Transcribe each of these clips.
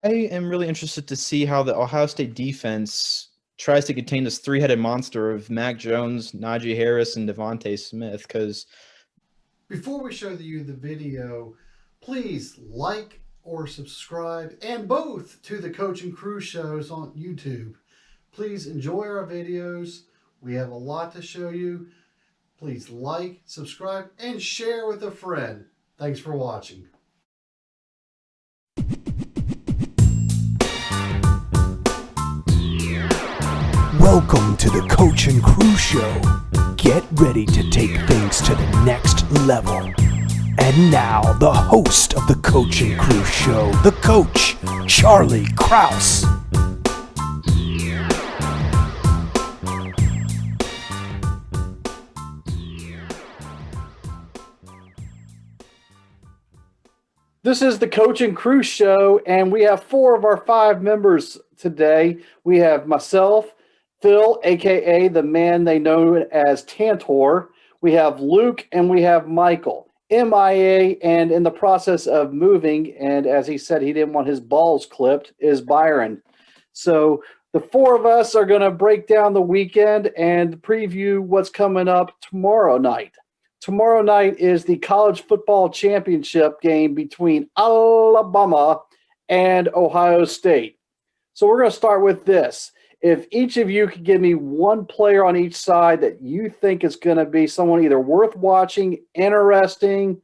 I am really interested to see how the Ohio State defense tries to contain this three-headed monster of Mac Jones, Najee Harris, and Devontae Smith. Because Before we show you the video, please like or subscribe, and both to the Coach and Crew shows on YouTube. Please enjoy our videos. We have a lot to show you. Please like, subscribe, and share with a friend. Thanks for watching. Welcome to the Coach and Crew Show. Get ready to take things to the next level. And now, the host of the Coach and Crew Show, the coach, Charlie Krause. This is the Coach and Crew Show, and we have 4 of our 5 members today. We have myself, Phil, aka the man they know as Tantor. We have Luke, and we have Michael, MIA, and in the process of moving, and as he said he didn't want his balls clipped, is Byron. So the 4 of us are going to break down the weekend and preview what's coming up tomorrow night. Tomorrow night is the college football championship game between Alabama and Ohio State. So we're going to start with this. If each of you could give me one player on each side that you think is going to be someone either worth watching, interesting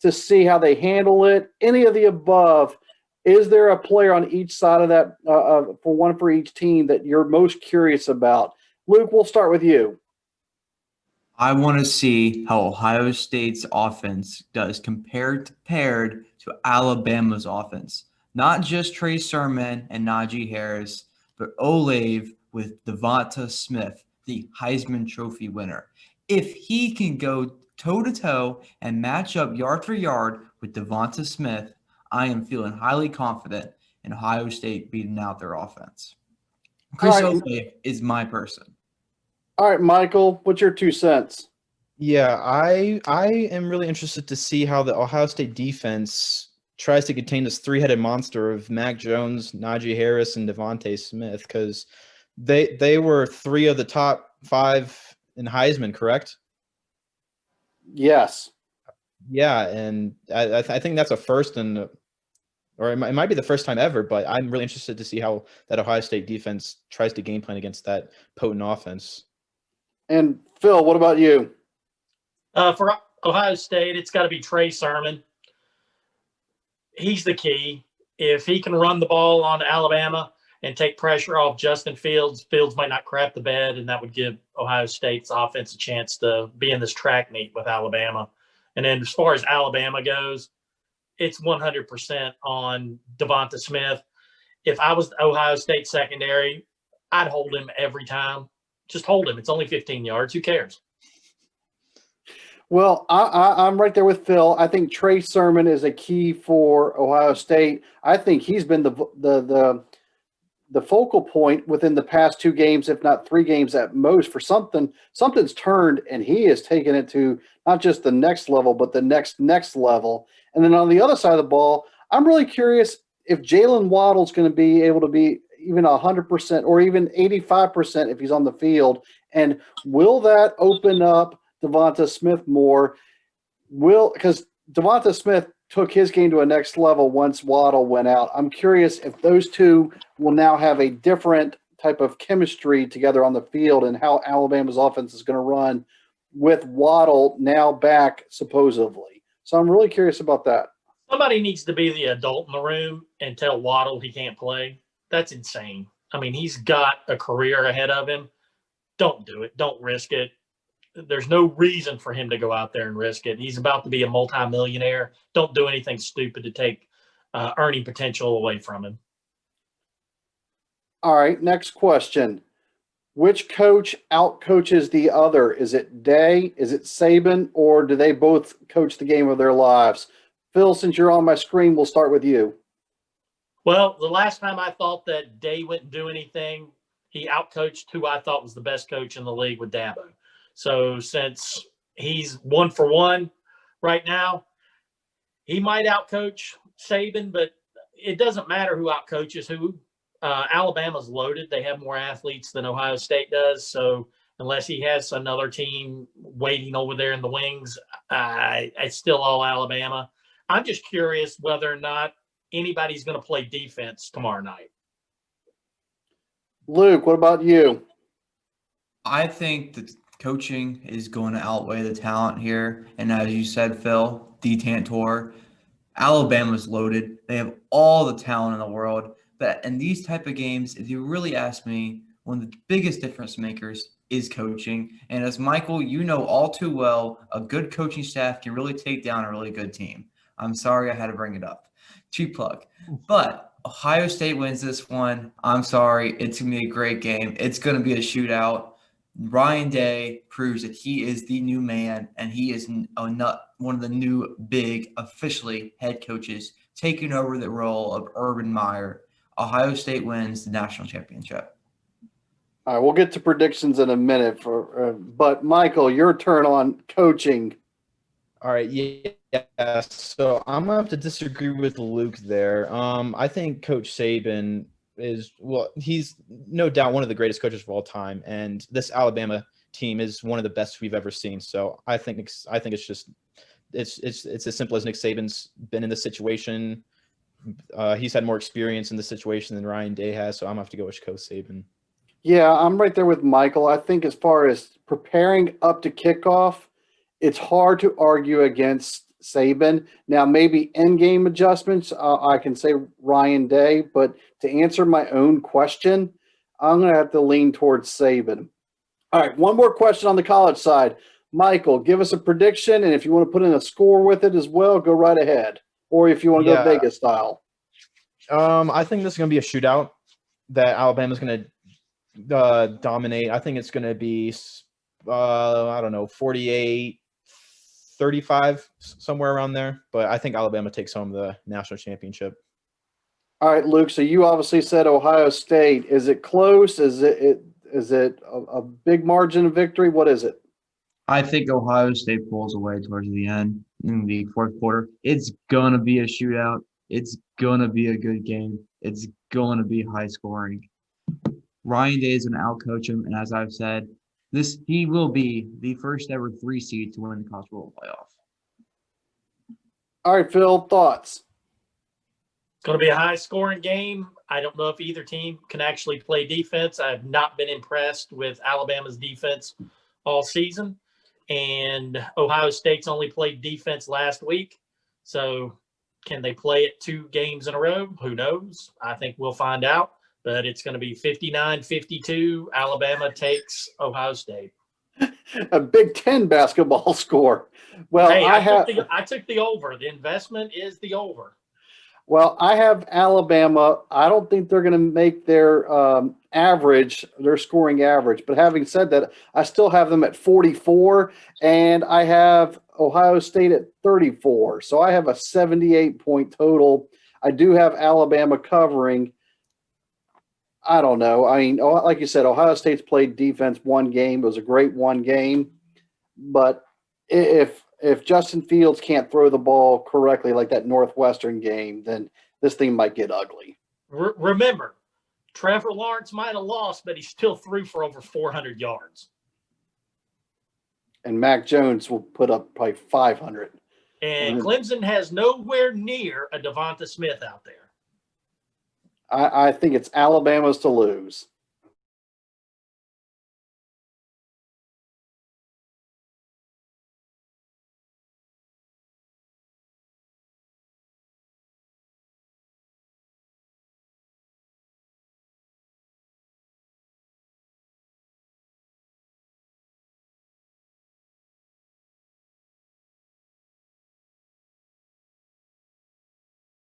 to see how they handle it, any of the above, is there a player on each side of that, for one for each team, that you're most curious about? Luke, we'll start with you. I want to see how Ohio State's offense does paired to Alabama's offense. Not just Trey Sermon and Najee Harris, but Olave with Devonta Smith, the Heisman Trophy winner. If he can go toe-to-toe and match up yard for yard with Devonta Smith, I am feeling highly confident in Ohio State beating out their offense. Chris Olave is my person. All right, Michael, what's your 2 cents? yeah, I am really interested to see how the Ohio State defense tries to contain this three-headed monster of Mac Jones, Najee Harris, and Devontae Smith. Because they were 3 of the top 5 in Heisman, correct? Yes. Yeah, and I think that's a first or it might be the first time ever, but I'm really interested to see how that Ohio State defense tries to game plan against that potent offense. And Phil, what about you? For Ohio State, it's got to be Trey Sermon. He's the key. If he can run the ball on Alabama and take pressure off Justin Fields, Fields might not crap the bed, and that would give Ohio State's offense a chance to be in this track meet with Alabama. And then as far as Alabama goes, it's 100% on Devonta Smith. If I was the Ohio State secondary, I'd hold him every time. Just hold him. It's only 15 yards. Who cares? Well, I'm right there with Phil. I think Trey Sermon is a key for Ohio State. I think he's been the focal point within the past 2 games, if not 3 games at most, for something's turned, and he has taken it to not just the next level, but the next level. And then on the other side of the ball, I'm really curious if Jalen Waddle's going to be able to be even 100% or even 85% if he's on the field. And will that open up Devonta Smith more? Because Devonta Smith took his game to a next level once Waddle went out. I'm curious if those 2 will now have a different type of chemistry together on the field, and how Alabama's offense is going to run with Waddle now back, supposedly. So I'm really curious about that. Somebody needs to be the adult in the room and tell Waddle he can't play. That's insane. I mean, he's got a career ahead of him. Don't do it. Don't risk it. There's no reason for him to go out there and risk it. He's about to be a multimillionaire. Don't do anything stupid to take earning potential away from him. All right, next question. Which coach outcoaches the other? Is it Day? Is it Saban? Or do they both coach the game of their lives? Phil, since you're on my screen, we'll start with you. Well, the last time I thought that Day wouldn't do anything, he outcoached who I thought was the best coach in the league with Dabo. So since he's 1 for 1 right now, he might outcoach Saban, but it doesn't matter who outcoaches who. Alabama's loaded. They have more athletes than Ohio State does. So unless he has another team waiting over there in the wings, it's still all Alabama. I'm just curious whether or not anybody's going to play defense tomorrow night. Luke, what about you? I think the coaching is going to outweigh the talent here. And as you said, Phil, the Tantor, Alabama's loaded. They have all the talent in the world. But in these type of games, if you really ask me, one of the biggest difference makers is coaching. And as Michael, you know all too well, a good coaching staff can really take down a really good team. I'm sorry I had to bring it up. Cheap plug. But Ohio State wins this one. I'm sorry. It's going to be a great game. It's going to be a shootout. Ryan Day proves that he is the new man, and he is one of the new big, officially head coaches taking over the role of Urban Meyer. Ohio State wins the national championship. All right, we'll get to predictions in a minute. But Michael, your turn on coaching. All right, yeah. So I'm gonna have to disagree with Luke there. I think Coach Saban he's no doubt one of the greatest coaches of all time, and this Alabama team is one of the best we've ever seen. So I think it's just it's as simple as Nick Saban's been in this situation. He's had more experience in the situation than Ryan Day has, so I'm gonna have to go with Coach Saban. Yeah, I'm right there with Michael. I think as far as preparing up to kickoff, it's hard to argue against Saban. Now, maybe end-game adjustments, I can say Ryan Day, but to answer my own question, I'm going to have to lean towards Saban. All right, one more question on the college side. Michael, give us a prediction, and if you want to put in a score with it as well, go right ahead. Or if you want to go Vegas style. I think this is going to be a shootout that Alabama's going to dominate. I think it's going to be, 48-35, somewhere around there. But I think Alabama takes home the national championship. All right, Luke. So you obviously said Ohio State. Is it close? Is it a big margin of victory? What is it? I think Ohio State pulls away towards the end in the fourth quarter. It's going to be a shootout. It's going to be a good game. It's going to be high scoring. Ryan Day is going to outcoach him, and as I've said, he will be the first ever 3 seed to win the college football playoff. All right, Phil, thoughts? It's going to be a high-scoring game. I don't know if either team can actually play defense. I have not been impressed with Alabama's defense all season, and Ohio State's only played defense last week. So can they play it 2 games in a row? Who knows? I think we'll find out. But it's going to be 59-52. Alabama takes Ohio State. A Big Ten basketball score. Well, hey, I took the over. The investment is the over. Well, I have Alabama. I don't think they're going to make their their scoring average. But having said that, I still have them at 44, and I have Ohio State at 34. So I have a 78-point total. I do have Alabama covering. I don't know. I mean, like you said, Ohio State's played defense 1 game. It was a great 1 game. But if Justin Fields can't throw the ball correctly like that Northwestern game, then this thing might get ugly. Remember, Trevor Lawrence might have lost, but he still threw for over 400 yards. And Mac Jones will put up probably 500. And Clemson has nowhere near a Devonta Smith out there. I think it's Alabama's to lose.